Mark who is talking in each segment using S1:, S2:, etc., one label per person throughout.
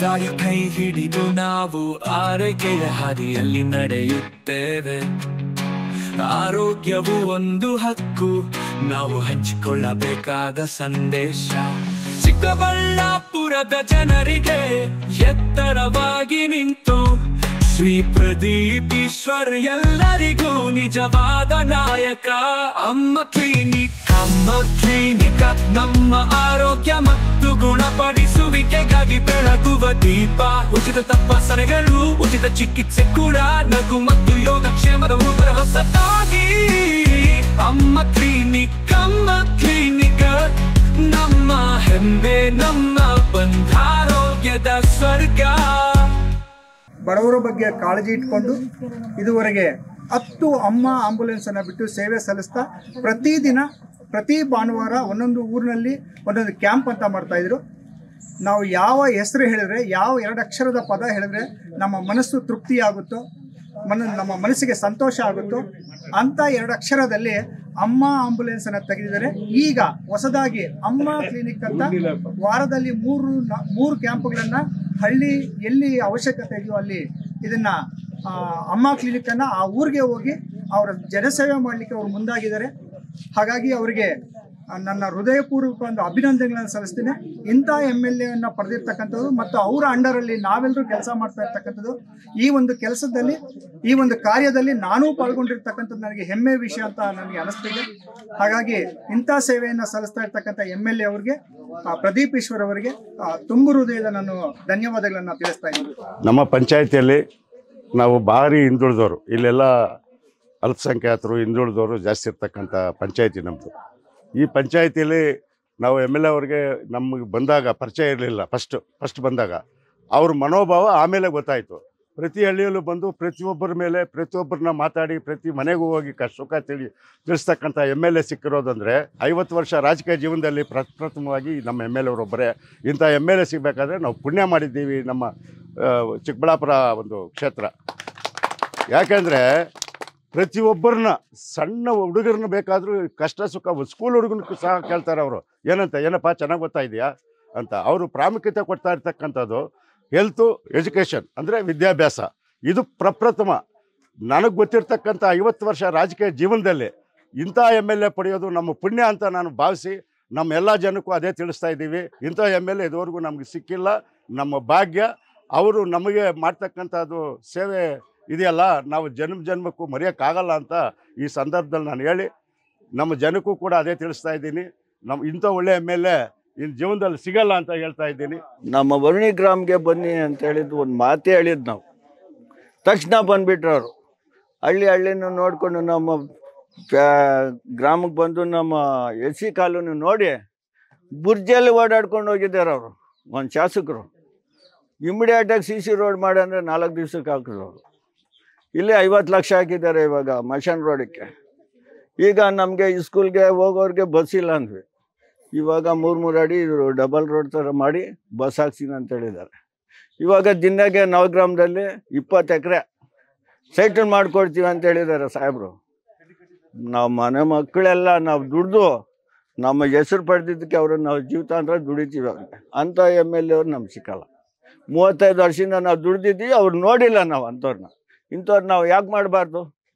S1: ತಾಯ ಕೈ ಹಿಡಿದು ನಾವು ಆರೈಕೆಯ ಹಾದಿಯಲ್ಲಿ ನಡೆಯುತ್ತೇವೆ. ಆರೋಗ್ಯವು ಒಂದು ಹಕ್ಕು, ನಾವು ಹಂಚಿಕೊಳ್ಳಬೇಕಾದ ಸಂದೇಶ. ಚಿಕ್ಕಬಳ್ಳಾಪುರದ ಜನರಿಗೆ ಎತ್ತರವಾಗಿ ನಿಂತು ಶ್ರೀ ಪ್ರದೀಪ್ ಈಶ್ವರ್ ಎಲ್ಲರಿಗೂ ನಿಜವಾದ ನಾಯಕ. ಅಮ್ಮ ಕ್ಲಿನಿಕ್ ನಮ್ಮ ಆರೋಗ್ಯ ಮತ್ತು ಗುಣಪಡಿಸುವಿಕೆಗಾಗಿ ಬೆಳಗುವ ದೀಪ. ಉಚಿತ ತಪಾಸಣೆಗಳು, ಉಚಿತ ಚಿಕಿತ್ಸೆ ಕೂಡ, ನಗು ಮತ್ತು ಯೋಗಕ್ಷೇಮದ ಹೊಸತಾಗಿ. ಅಮ್ಮ ಕ್ಲಿನಿಕ್ ನಮ್ಮ ಹೆಮ್ಮೆ, ನಮ್ಮ ಬಂಧಾರೋಗ್ಯದ ಸ್ವರ್ಗ.
S2: ಬಡವರ ಬಗ್ಗೆ ಕಾಳಜಿ ಇಟ್ಕೊಂಡು ಇದುವರೆಗೆ 10 ಅಮ್ಮ ಆಂಬುಲೆನ್ಸನ್ನು ಬಿಟ್ಟು ಸೇವೆ ಸಲ್ಲಿಸ್ತಾ ಪ್ರತಿದಿನ ಪ್ರತಿ ಭಾನುವಾರ ಒಂದೊಂದು ಊರಿನಲ್ಲಿ ಒಂದೊಂದು ಕ್ಯಾಂಪ್ ಅಂತ ಮಾಡ್ತಾಯಿದ್ರು. ನಾವು ಯಾವ ಹೆಸರು ಹೇಳಿದ್ರೆ, ಯಾವ 2 ಅಕ್ಷರದ ಪದ ಹೇಳಿದ್ರೆ ನಮ್ಮ ಮನಸ್ಸು ತೃಪ್ತಿಯಾಗುತ್ತೋ, ನಮ್ಮ ಮನಸ್ಸಿಗೆ ಸಂತೋಷ ಆಗುತ್ತೋ ಅಂಥ 2 ಅಕ್ಷರದಲ್ಲಿ ಅಮ್ಮ ಆಂಬುಲೆನ್ಸನ್ನು ತೆಗೆದಿದ್ದಾರೆ. ಈಗ ಹೊಸದಾಗಿ ಅಮ್ಮ ಕ್ಲಿನಿಕ್ ಅಂತ ವಾರದಲ್ಲಿ 3 ಕ್ಯಾಂಪ್ಗಳನ್ನು ಹಳ್ಳಿ ಎಲ್ಲಿ ಅವಶ್ಯಕತೆ ಇದೆಯೋ ಅಲ್ಲಿ ಇದನ್ನು ಅಮ್ಮ ಕ್ಲಿನಿಕ್ಕನ್ನು ಆ ಊರಿಗೆ ಹೋಗಿ ಅವರ ಜನಸೇವೆ ಮಾಡಲಿಕ್ಕೆ ಅವರು ಮುಂದಾಗಿದ್ದಾರೆ. ಹಾಗಾಗಿ ಅವರಿಗೆ ನನ್ನ ಹೃದಯಪೂರ್ವಕ ಒಂದು ಅಭಿನಂದನೆಗಳನ್ನು ಸಲ್ಲಿಸ್ತೀನಿ. ಇಂಥ MLAವನ್ನು ಪಡೆದಿರ್ತಕ್ಕಂಥದ್ದು ಮತ್ತು ಅವರ ಅಂಡರಲ್ಲಿ ನಾವೆಲ್ಲರೂ ಕೆಲಸ ಮಾಡ್ತಾ ಇರ್ತಕ್ಕಂಥದ್ದು, ಈ ಒಂದು ಕೆಲಸದಲ್ಲಿ, ಈ ಒಂದು ಕಾರ್ಯದಲ್ಲಿ ನಾನೂ ಪಾಲ್ಗೊಂಡಿರ್ತಕ್ಕಂಥದ್ದು ನನಗೆ ಹೆಮ್ಮೆ ವಿಷಯ ಅಂತ ನನಗೆ ಅನಿಸ್ತಿದೆ. ಹಾಗಾಗಿ ಇಂಥ ಸೇವೆಯನ್ನು ಸಲ್ಲಿಸ್ತಾ ಇರ್ತಕ್ಕಂಥ MLA ಅವರಿಗೆ, ಪ್ರದೀಪ್ ಈಶ್ವರ್ ಅವರಿಗೆ ತುಂಬ ಹೃದಯದ ನಾನು ಧನ್ಯವಾದಗಳನ್ನು ತಿಳಿಸ್ತಾ ಇದ್ದೀನಿ.
S3: ನಮ್ಮ ಪಂಚಾಯಿತಿಯಲ್ಲಿ ನಾವು ಭಾರಿ ಹಿಂದುಳಿದವರು, ಇಲ್ಲೆಲ್ಲ ಅಲ್ಪಸಂಖ್ಯಾತರು ಹಿಂದುಳಿದವರು ಜಾಸ್ತಿ ಇರ್ತಕ್ಕಂಥ ಪಂಚಾಯಿತಿ ನಮ್ಮದು. ಈ ಪಂಚಾಯಿತಿಯಲ್ಲಿ ನಾವು MLA ಅವ್ರಿಗೆ ನಮಗೆ ಬಂದಾಗ ಪರಿಚಯ ಇರಲಿಲ್ಲ. ಫಸ್ಟ್ ಬಂದಾಗ ಅವ್ರ ಮನೋಭಾವ ಆಮೇಲೆ ಗೊತ್ತಾಯಿತು. ಪ್ರತಿ ಹಳ್ಳಿಯಲ್ಲೂ ಬಂದು ಪ್ರತಿಯೊಬ್ಬರ ಮೇಲೆ ಪ್ರತಿಯೊಬ್ಬರನ್ನ ಮಾತಾಡಿ ಪ್ರತಿ ಮನೆಗೂ ಹೋಗಿ ಸುಖ ತಿಳಿಸ್ತಕ್ಕಂಥ MLA ಸಿಕ್ಕಿರೋದಂದರೆ 50 ವರ್ಷ ರಾಜಕೀಯ ಜೀವನದಲ್ಲಿ ಪ್ರಪ್ರಥಮವಾಗಿ ನಮ್ಮ MLA ಅವರೊಬ್ಬರೇ. ಇಂಥ MLA ಸಿಗಬೇಕಾದ್ರೆ ನಾವು ಪುಣ್ಯ ಮಾಡಿದ್ದೀವಿ ನಮ್ಮ ಚಿಕ್ಕಬಳ್ಳಾಪುರ ಒಂದು ಕ್ಷೇತ್ರ. ಯಾಕೆಂದರೆ ಪ್ರತಿಯೊಬ್ಬರನ್ನ ಸಣ್ಣ ಹುಡುಗರನ್ನ ಬೇಕಾದರೂ ಕಷ್ಟ ಸುಖ ಸ್ಕೂಲ್ ಹುಡುಗನಿಗೂ ಸಹ ಕೇಳ್ತಾರೆ ಅವರು, ಏನಪ್ಪ ಚೆನ್ನಾಗಿ ಗೊತ್ತಾ ಇದೆಯಾ ಅಂತ. ಅವರು ಪ್ರಾಮುಖ್ಯತೆ ಕೊಡ್ತಾ ಇರ್ತಕ್ಕಂಥದ್ದು ಹೆಲ್ತು, ಎಜುಕೇಷನ್ ಅಂದರೆ ವಿದ್ಯಾಭ್ಯಾಸ. ಇದು ಪ್ರಪ್ರಥಮ ನನಗೆ ಗೊತ್ತಿರ್ತಕ್ಕಂಥ 50 ವರ್ಷ ರಾಜಕೀಯ ಜೀವನದಲ್ಲಿ ಇಂಥ MLA ಪಡೆಯೋದು ನಮ್ಮ ಪುಣ್ಯ ಅಂತ ನಾನು ಭಾವಿಸಿ ನಮ್ಮ ಎಲ್ಲ ಜನಕ್ಕೂ ಅದೇ ತಿಳಿಸ್ತಾ ಇದ್ದೀವಿ. ಇಂಥ MLA ಇದುವರೆಗೂ ನಮಗೆ ಸಿಕ್ಕಿಲ್ಲ, ನಮ್ಮ ಭಾಗ್ಯ. ಅವರು ನಮಗೆ ಮಾಡ್ತಕ್ಕಂಥದ್ದು ಸೇವೆ ಇದೆಯಲ್ಲ, ನಾವು ಜನ್ಮಕ್ಕೂ ಮರೆಯೋಕ್ಕಾಗಲ್ಲ ಅಂತ ಈ ಸಂದರ್ಭದಲ್ಲಿ ನಾನು ಹೇಳಿ ನಮ್ಮ ಜನಕ್ಕೂ ಕೂಡ ಅದೇ ತಿಳಿಸ್ತಾ ಇದ್ದೀನಿ. ಇಂಥ ಒಳ್ಳೆ MLA ಇನ್ನು ಜೀವನದಲ್ಲಿ ಸಿಗಲ್ಲ ಅಂತ ಹೇಳ್ತಾ ಇದ್ದೀನಿ.
S4: ನಮ್ಮ ವರುಣಿ ಗ್ರಾಮ್ಗೆ ಬನ್ನಿ ಅಂತ ಹೇಳಿದ್ದು ಒಂದು ಮಾತೇ ಹೇಳಿದ್ದು ನಾವು. ತಕ್ಷಣ ಬಂದುಬಿಟ್ರು ಅವರು. ಹಳ್ಳಿನೂ ನೋಡಿಕೊಂಡು ನಮ್ಮ ಗ್ರಾಮಕ್ಕೆ ಬಂದು ನಮ್ಮ SC ಕಾಲೋನಿ ನೋಡಿ ಬುರ್ಜಲ್ಲಿ ಓಡಾಡ್ಕೊಂಡು ಹೋಗಿದ್ದಾರೆ ಅವರು. ಒಂದು ಶಾಸಕರು ಇಮಿಡಿಯೇಟಾಗಿ CC ರೋಡ್ ಮಾಡಿ ಅಂದರೆ 4 ದಿವಸಕ್ಕೆ ಹಾಕಿದ್ರು ಅವರು. ಇಲ್ಲಿ 50 ಲಕ್ಷ ಹಾಕಿದ್ದಾರೆ ಇವಾಗ ಮಶಾನ್ ರೋಡಕ್ಕೆ. ಈಗ ನಮಗೆ ಸ್ಕೂಲ್ಗೆ ಹೋಗೋರಿಗೆ ಬಸ್ ಇಲ್ಲ ಅಂದ್ವಿ. ಇವಾಗ 3 ಅಡಿ ಡಬಲ್ ರೋಡ್ ಥರ ಮಾಡಿ ಬಸ್ ಹಾಕ್ಸಿನ ಅಂತ ಹೇಳಿದ್ದಾರೆ. ಇವಾಗ ದಿನಕ್ಕೆ ನವಗ್ರಾಮದಲ್ಲಿ 20 ಎಕರೆ ಸೈಟಲ್ ಮಾಡಿಕೊಡ್ತೀವಿ ಅಂತ ಹೇಳಿದ್ದಾರೆ ಸಾಹೇಬರು. ನಾವು ಮನೆ ಮಕ್ಕಳೆಲ್ಲ ನಾವು ದುಡ್ದು ನಮ್ಮ ಹೆಸರು ಪಡೆದಿದ್ದಕ್ಕೆ ಅವ್ರನ್ನ ನಾವು ಜೀವಿತಾಂತರ ದುಡಿತೀವಿ. ಅಂಥ MLA ಅವ್ರು ನಮ್ಗೆ ಸಿಕ್ಕಲ್ಲ. 35 ವರ್ಷದಿಂದ ನಾವು ದುಡ್ದಿದ್ದೀವಿ, ಅವ್ರು ನೋಡಿಲ್ಲ ನಾವು ಅಂಥವ್ರನ್ನ. ಇಂಥವ್ರು ನಾವು ಯಾಕೆ ಮಾಡಬಾರ್ದು?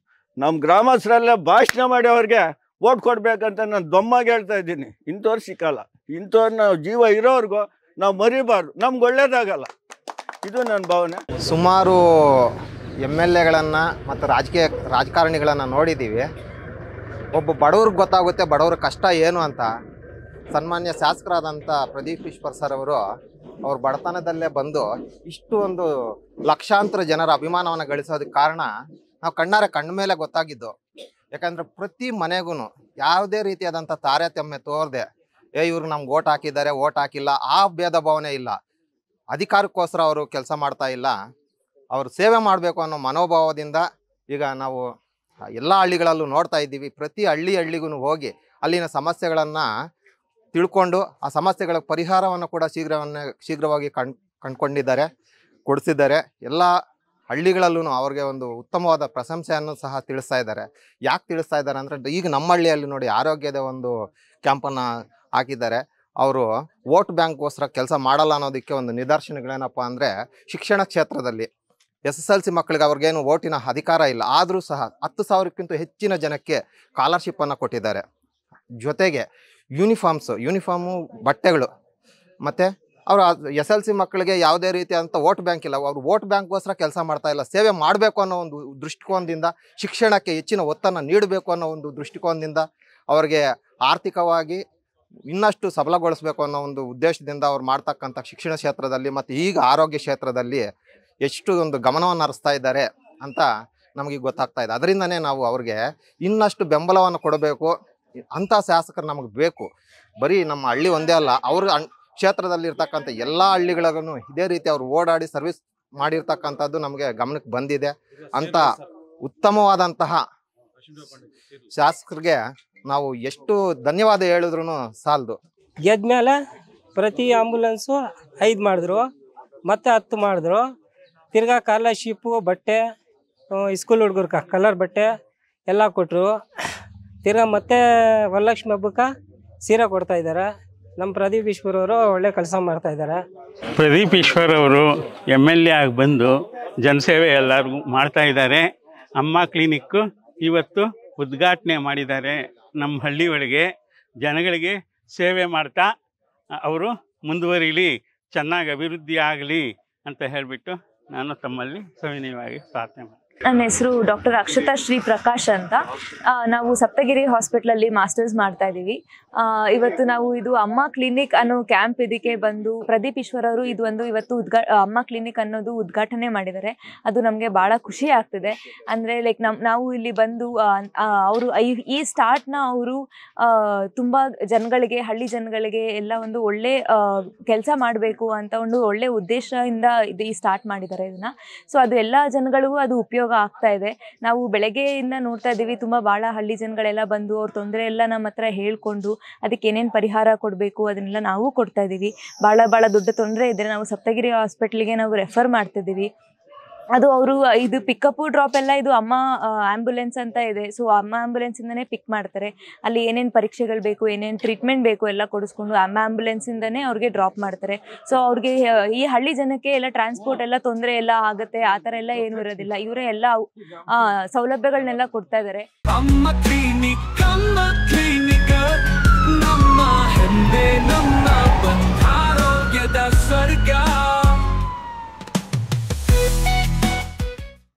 S4: ನಮ್ಮ ಗ್ರಾಮಸ್ಥರಲ್ಲೇ ಭಾಷಣ ಮಾಡಿ ಅವ್ರಿಗೆ ಓಟ್ ಕೊಡ್ಬೇಕಂತ ನಾನು ದೊಮ್ಮಾಗಿ ಹೇಳ್ತಾ ಇದ್ದೀನಿ. ಇಂಥವ್ರು ಸಿಕ್ಕಲ್ಲ. ಇಂಥವ್ರು ನಾವು ಜೀವ ಇರೋರ್ಗೂ ನಾವು ಮರಿಬಾರ್ದು, ನಮ್ಗೆ ಒಳ್ಳೇದಾಗಲ್ಲ. ಇದು ನನ್ನ ಭಾವನೆ.
S5: ಸುಮಾರು MLAಗಳನ್ನು ಮತ್ತು ರಾಜಕಾರಣಿಗಳನ್ನು ನೋಡಿದ್ದೀವಿ. ಒಬ್ಬ ಬಡವ್ರಿಗೆ ಗೊತ್ತಾಗುತ್ತೆ ಬಡವ್ರ ಕಷ್ಟ ಏನು ಅಂತ. ಸನ್ಮಾನ್ಯ ಶಾಸಕರಾದಂಥ ಪ್ರದೀಪ್ ಈಶ್ವರ್ ಸರ್ ಅವರು ಅವ್ರ ಬಡತನದಲ್ಲೇ ಬಂದು ಇಷ್ಟು ಒಂದು ಲಕ್ಷಾಂತರ ಜನರ ಅಭಿಮಾನವನ್ನು ಗಳಿಸೋದಕ್ಕೆ ಕಾರಣ ನಾವು ಕಣ್ಣ ಮೇಲೆ ಗೊತ್ತಾಗಿದ್ದು. ಯಾಕಂದರೆ ಪ್ರತಿ ಮನೆಗೂ ಯಾವುದೇ ರೀತಿಯಾದಂಥ ತಾರತಮ್ಯ ತೋರದೆ ಇವ್ರಿಗೆ ನಮ್ಗೆ ಓಟ್ ಹಾಕಿದ್ದಾರೆ, ಓಟ್ ಹಾಕಿಲ್ಲ, ಆ ಭೇದ ಭಾವನೆ ಇಲ್ಲ. ಅಧಿಕಾರಕ್ಕೋಸ್ಕರ ಅವರು ಕೆಲಸ ಮಾಡ್ತಾ ಇಲ್ಲ, ಅವರು ಸೇವೆ ಮಾಡಬೇಕು ಅನ್ನೋ ಮನೋಭಾವದಿಂದ ಈಗ ನಾವು ಎಲ್ಲ ಹಳ್ಳಿಗಳಲ್ಲೂ ನೋಡ್ತಾ ಇದ್ದೀವಿ. ಪ್ರತಿ ಹಳ್ಳಿಗೂ ಹೋಗಿ ಅಲ್ಲಿನ ಸಮಸ್ಯೆಗಳನ್ನು ತಿಳ್ಕೊಂಡು ಆ ಸಮಸ್ಯೆಗಳ ಪರಿಹಾರವನ್ನು ಕೂಡ ಶೀಘ್ರವಾಗಿ ಕಂಡುಕೊಂಡಿದ್ದಾರೆ, ಕೊಡಿಸಿದ್ದಾರೆ. ಎಲ್ಲ ಹಳ್ಳಿಗಳಲ್ಲೂ ಅವ್ರಿಗೆ ಒಂದು ಉತ್ತಮವಾದ ಪ್ರಶಂಸೆಯನ್ನು ಸಹ ತಿಳಿಸ್ತಾ ಇದ್ದಾರೆ. ಯಾಕೆ ತಿಳಿಸ್ತಾ ಇದ್ದಾರೆ ಅಂದರೆ ಈಗ ನಮ್ಮ ಹಳ್ಳಿಯಲ್ಲಿ ನೋಡಿ ಆರೋಗ್ಯದ ಒಂದು ಕ್ಯಾಂಪನ್ನು ಹಾಕಿದ್ದಾರೆ. ಅವರು ವೋಟ್ ಬ್ಯಾಂಕ್ಗೋಸ್ಕರ ಕೆಲಸ ಮಾಡಲ್ಲ ಅನ್ನೋದಕ್ಕೆ ಒಂದು ನಿದರ್ಶನಗಳೇನಪ್ಪ ಅಂದರೆ ಶಿಕ್ಷಣ ಕ್ಷೇತ್ರದಲ್ಲಿ SSLC ಮಕ್ಕಳಿಗೆ ಅವ್ರಿಗೇನು ವೋಟಿನ ಅಧಿಕಾರ ಇಲ್ಲ, ಆದರೂ ಸಹ 10,000ಕ್ಕಿಂತ ಹೆಚ್ಚಿನ ಜನಕ್ಕೆ ಸ್ಕಾಲರ್ಶಿಪ್ಪನ್ನು ಕೊಟ್ಟಿದ್ದಾರೆ. ಜೊತೆಗೆ ಯೂನಿಫಾರ್ಮು ಬಟ್ಟೆಗಳು, ಮತ್ತು ಅವರು SSLC ಮಕ್ಕಳಿಗೆ ಯಾವುದೇ ರೀತಿಯಾದಂಥ ವೋಟ್ ಬ್ಯಾಂಕ್ ಇಲ್ಲ. ಅವರು ವೋಟ್ ಬ್ಯಾಂಕ್ಗೋಸ್ಕರ ಕೆಲಸ ಮಾಡ್ತಾ ಇಲ್ಲ, ಸೇವೆ ಮಾಡಬೇಕು ಅನ್ನೋ ಒಂದು ದೃಷ್ಟಿಕೋನದಿಂದ, ಶಿಕ್ಷಣಕ್ಕೆ ಹೆಚ್ಚಿನ ಒತ್ತನ್ನು ನೀಡಬೇಕು ಅನ್ನೋ ಒಂದು ದೃಷ್ಟಿಕೋನದಿಂದ, ಅವರಿಗೆ ಆರ್ಥಿಕವಾಗಿ ಇನ್ನಷ್ಟು ಸಬಲಗೊಳಿಸಬೇಕು ಅನ್ನೋ ಒಂದು ಉದ್ದೇಶದಿಂದ ಅವ್ರು ಮಾಡ್ತಕ್ಕಂಥ ಶಿಕ್ಷಣ ಕ್ಷೇತ್ರದಲ್ಲಿ ಮತ್ತು ಈಗ ಆರೋಗ್ಯ ಕ್ಷೇತ್ರದಲ್ಲಿ ಎಷ್ಟು ಒಂದು ಗಮನವನ್ನು ಹರಿಸ್ತಾ ಇದ್ದಾರೆ ಅಂತ ನಮಗೆ ಗೊತ್ತಾಗ್ತಾ ಇದೆ. ಅದರಿಂದನೇ ನಾವು ಅವ್ರಿಗೆ ಇನ್ನಷ್ಟು ಬೆಂಬಲವನ್ನು ಕೊಡಬೇಕು. ಅಂಥ ಶಾಸಕರು ನಮಗೆ ಬೇಕು. ಬರೀ ನಮ್ಮ ಹಳ್ಳಿ ಒಂದೇ ಅಲ್ಲ, ಅವ್ರ ಕ್ಷೇತ್ರದಲ್ಲಿರ್ತಕ್ಕಂಥ ಎಲ್ಲ ಹಳ್ಳಿಗಳಿಗೂ ಇದೇ ರೀತಿ ಅವರು ಓಡಾಡಿ ಸರ್ವಿಸ್ ಮಾಡಿರ್ತಕ್ಕಂಥದ್ದು ನಮಗೆ ಗಮನಕ್ಕೆ ಬಂದಿದೆ. ಅಂಥ ಉತ್ತಮವಾದಂತಹ ಶಾಸಕರಿಗೆ ನಾವು ಎಷ್ಟು ಧನ್ಯವಾದ ಹೇಳಿದ್ರು ಸಾಲದು.
S6: ಗೆದ್ಮೇಲೆ ಪ್ರತಿ ಆಂಬುಲೆನ್ಸು 5 ಮಾಡಿದ್ರು, ಮತ್ತೆ 10 ಮಾಡಿದ್ರು. ತಿರ್ಗಾ ಸ್ಕಾಲರ್ಶಿಪ್ಪು, ಬಟ್ಟೆ, ಸ್ಕೂಲ್ ಹುಡುಗರು ಕಲರ್ ಬಟ್ಟೆ ಎಲ್ಲ ಕೊಟ್ಟರು. ತಿರ್ಗಾ ಮತ್ತೆ ವರಲಕ್ಷ್ಮಿ ಹಬ್ಬಕ್ಕೆ ಸೀರೆ ಕೊಡ್ತಾ ಇದ್ದಾರೆ. ನಮ್ಮ ಪ್ರದೀಪ್ ಈಶ್ವರ್ ಅವರು ಒಳ್ಳೆ ಕೆಲಸ ಮಾಡ್ತಾ ಇದ್ದಾರೆ.
S7: ಪ್ರದೀಪ್ ಈಶ್ವರ್ ಅವರು MLA ಆಗಿ ಬಂದು ಜನಸೇವೆ ಎಲ್ಲರಿಗೂ ಮಾಡ್ತಾ ಇದ್ದಾರೆ. ಅಮ್ಮ ಕ್ಲಿನಿಕ್ಕು ಇವತ್ತು ಉದ್ಘಾಟನೆ ಮಾಡಿದ್ದಾರೆ. ನಮ್ಮ ಹಳ್ಳಿ ಒಳಗೆ ಜನಗಳಿಗೆ ಸೇವೆ ಮಾಡ್ತಾ ಅವರು ಮುಂದುವರಿಲಿ, ಚೆನ್ನಾಗಿ ಅಭಿವೃದ್ಧಿ ಆಗಲಿ ಅಂತ ಹೇಳಿಬಿಟ್ಟು ನಾನು ತಮ್ಮಲ್ಲಿ ಸವಿನಯವಾಗಿ ಪ್ರಾರ್ಥನೆ ಮಾಡ್ತೀನಿ.
S8: ನನ್ನ ಹೆಸರು ಡಾಕ್ಟರ್ ಅಕ್ಷತಾ ಶ್ರೀ ಪ್ರಕಾಶ್ ಅಂತ. ನಾವು ಸಪ್ತಗಿರಿ ಹಾಸ್ಪಿಟ್ಲಲ್ಲಿ ಮಾಸ್ಟರ್ಸ್ ಮಾಡ್ತಾ ಇದ್ದೀವಿ. ಇವತ್ತು ನಾವು ಇದು ಅಮ್ಮ ಕ್ಲಿನಿಕ್ ಅನ್ನೋ ಕ್ಯಾಂಪ್ ಇದಕ್ಕೆ ಬಂದು ಪ್ರದೀಪ್ ಈಶ್ವರ್ ಅವರು ಇದು ಒಂದು ಇವತ್ತು ಅಮ್ಮ ಕ್ಲಿನಿಕ್ ಅನ್ನೋದು ಉದ್ಘಾಟನೆ ಮಾಡಿದ್ದಾರೆ. ಅದು ನಮಗೆ ಭಾಳ ಖುಷಿ ಆಗ್ತಿದೆ. ಅಂದರೆ ಲೈಕ್ ನಾವು ಇಲ್ಲಿ ಬಂದು ಅವರು ಈ ಸ್ಟಾರ್ಟ್ನ ಅವರು ತುಂಬ ಜನಗಳಿಗೆ, ಹಳ್ಳಿ ಜನಗಳಿಗೆ ಎಲ್ಲ ಒಂದು ಒಳ್ಳೆ ಕೆಲಸ ಮಾಡಬೇಕು ಅಂತ ಒಂದು ಒಳ್ಳೆ ಉದ್ದೇಶದಿಂದ ಈ ಸ್ಟಾರ್ಟ್ ಮಾಡಿದ್ದಾರೆ ಇದನ್ನು. ಸೊ ಅದು ಎಲ್ಲ ಜನಗಳಿಗೂ ಅದು ಉಪಯೋಗ ಆಗ್ತಾ ಇದೆ. ನಾವು ಬೆಳಗ್ಗೆಯಿಂದ ನೋಡ್ತಾ ಇದ್ದೀವಿ, ತುಂಬ ಭಾಳ ಹಳ್ಳಿ ಜನಗಳೆಲ್ಲ ಬಂದು ಅವ್ರ ತೊಂದರೆ ಎಲ್ಲ ನಮ್ಮ ಹತ್ರ ಹೇಳ್ಕೊಂಡು ಅದಕ್ಕೆ ಏನೇನು ಪರಿಹಾರ ಕೊಡಬೇಕು ಅದನ್ನೆಲ್ಲ ನಾವು ಕೊಡ್ತಾ ಇದ್ದೀವಿ. ಭಾಳ ದೊಡ್ಡ ತೊಂದರೆ ಇದ್ದರೆ ನಾವು ಸಪ್ತಗಿರಿ ಹಾಸ್ಪಿಟ್ಲಿಗೆ ನಾವು ರೆಫರ್ ಮಾಡ್ತಿದ್ದೀವಿ. ಅದು ಅವರು ಇದು ಪಿಕಪ್ಪು ಡ್ರಾಪ್ ಎಲ್ಲ ಇದು ಅಮ್ಮ ಆ್ಯಂಬುಲೆನ್ಸ್ ಅಂತ ಇದೆ. ಸೊ ಅಮ್ಮ ಆ್ಯಂಬುಲೆನ್ಸಿಂದನೇ ಪಿಕ್ ಮಾಡ್ತಾರೆ. ಅಲ್ಲಿ ಏನೇನು ಪರೀಕ್ಷೆಗಳು ಬೇಕು, ಏನೇನು ಟ್ರೀಟ್ಮೆಂಟ್ ಬೇಕು ಎಲ್ಲ ಕೊಡಿಸ್ಕೊಂಡು ಅಮ್ಮ ಆ್ಯಂಬುಲೆನ್ಸಿಂದನೇ ಅವ್ರಿಗೆ ಡ್ರಾಪ್ ಮಾಡ್ತಾರೆ. ಸೊ ಅವ್ರಿಗೆ ಈ ಹಳ್ಳಿ ಜನಕ್ಕೆ ಎಲ್ಲ ಟ್ರಾನ್ಸ್ಪೋರ್ಟ್ ಎಲ್ಲ ತೊಂದರೆ ಎಲ್ಲ ಆಗುತ್ತೆ, ಆ ಥರ ಎಲ್ಲ ಏನೂ ಇರೋದಿಲ್ಲ. ಇವರೇ ಎಲ್ಲ ಸೌಲಭ್ಯಗಳನ್ನೆಲ್ಲ ಕೊಡ್ತಾ ಇದ್ದಾರೆ.
S1: ಅಮ್ಮ ಕ್ಲಿನಿಕ್, ನಮ್ಮ ಹೆಮ್ಮೆ, ನಮ್ಮ